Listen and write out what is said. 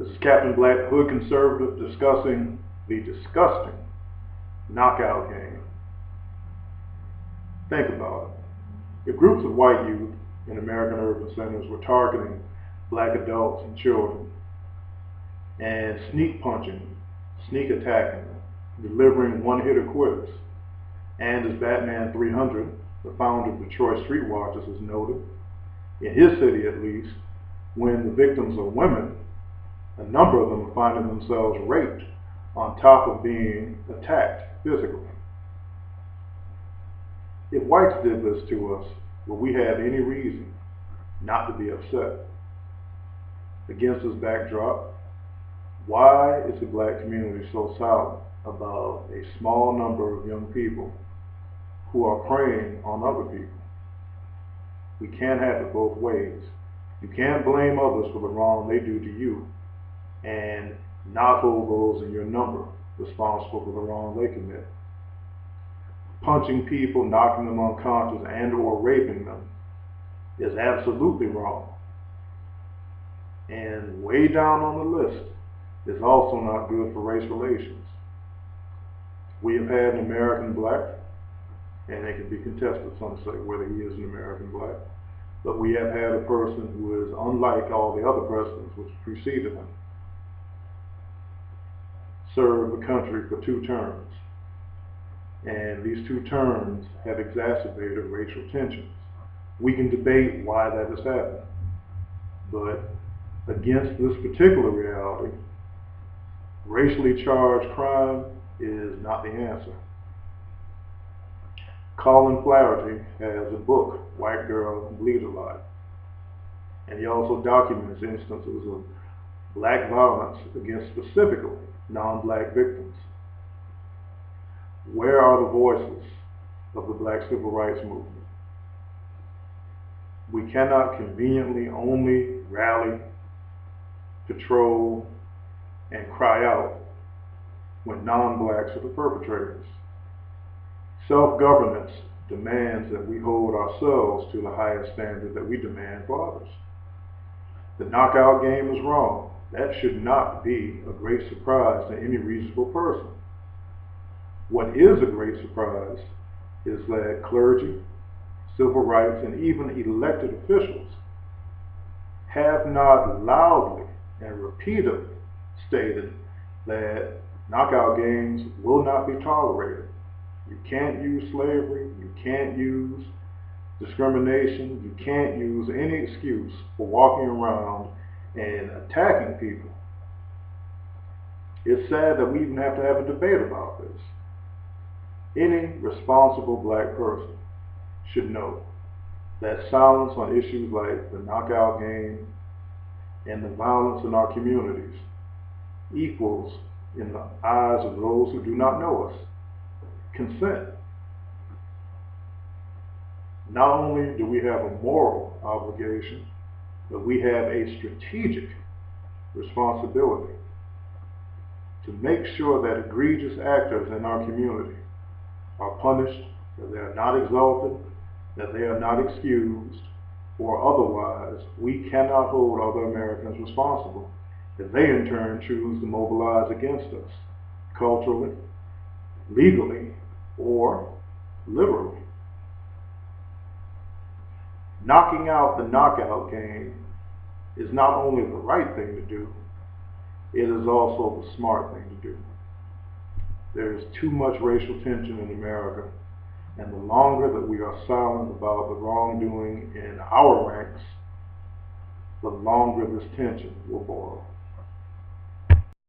This is Captain Black, the Hood Conservative, discussing the disgusting knockout game. Think about it. If groups of white youth in American urban centers were targeting black adults and children and sneak punching, sneak attacking, delivering one-hitter quitters, and as Batman 300, the founder of Detroit Street Watchers, has noted, in his city at least, when the victims are women, a number of them are finding themselves raped on top of being attacked physically. If whites did this to us, would we have any reason not to be upset? Against this backdrop, why is the black community so silent about a small number of young people who are preying on other people? We can't have it both ways. You can't blame others for the wrong they do to you and not hold those in your number responsible for the wrong they commit. Punching people, knocking them unconscious, and or raping them is absolutely wrong. And way down on the list is also not good for race relations. We have had an American black, and it can be contested, some say, whether he is an American black, but we have had a person who is unlike all the other presidents which preceded him, served the country for 2 terms. And these 2 terms have exacerbated racial tensions. We can debate why that has happened, but against this particular reality, racially charged crime is not the answer. Colin Flaherty has a book, White Girl Bleed a Lot, and he also documents instances of black violence against specifically non-black victims. Where are the voices of the black civil rights movement? We cannot conveniently only rally, patrol, and cry out when non-blacks are the perpetrators. Self-governance demands that we hold ourselves to the highest standard that we demand for others. The knockout game is wrong. That should not be a great surprise to any reasonable person. What is a great surprise is that clergy, civil rights, and even elected officials have not loudly and repeatedly stated that knockout games will not be tolerated. You can't use slavery, you can't use discrimination, you can't use any excuse for walking around and attacking people. It's sad that we even have to have a debate about this. Any responsible black person should know that silence on issues like the knockout game and the violence in our communities equals, in the eyes of those who do not know us, consent. Not only do we have a moral obligation, but we have a strategic responsibility to make sure that egregious actors in our community are punished, that they are not exalted, that they are not excused, or otherwise we cannot hold other Americans responsible if they in turn choose to mobilize against us, culturally, legally, or literally. Knocking out the knockout game is not only the right thing to do, it is also the smart thing to do. There is too much racial tension in America, and the longer that we are silent about the wrongdoing in our ranks, the longer this tension will boil.